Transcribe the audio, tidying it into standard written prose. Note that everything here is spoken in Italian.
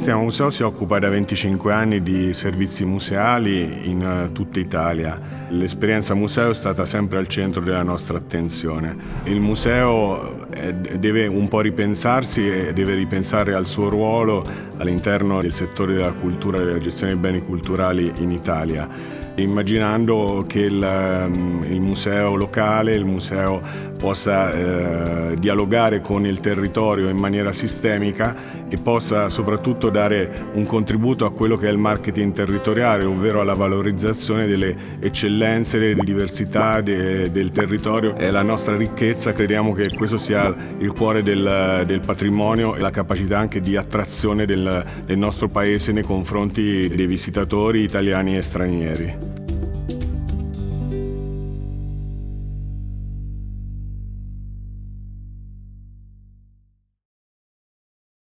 Sistema Museo si occupa da 25 anni di servizi museali in tutta Italia. L'esperienza museo è stata sempre al centro della nostra attenzione. Il museo deve un po' ripensarsi e deve ripensare al suo ruolo all'interno del settore della cultura e della gestione dei beni culturali in Italia, immaginando che il museo locale, il museo possa dialogare con il territorio in maniera sistemica e possa soprattutto dare un contributo a quello che è il marketing territoriale, ovvero alla valorizzazione delle eccellenze, delle diversità del territorio e la nostra ricchezza. Crediamo che questo sia il cuore del patrimonio e la capacità anche di attrazione del nostro paese nei confronti dei visitatori italiani e stranieri.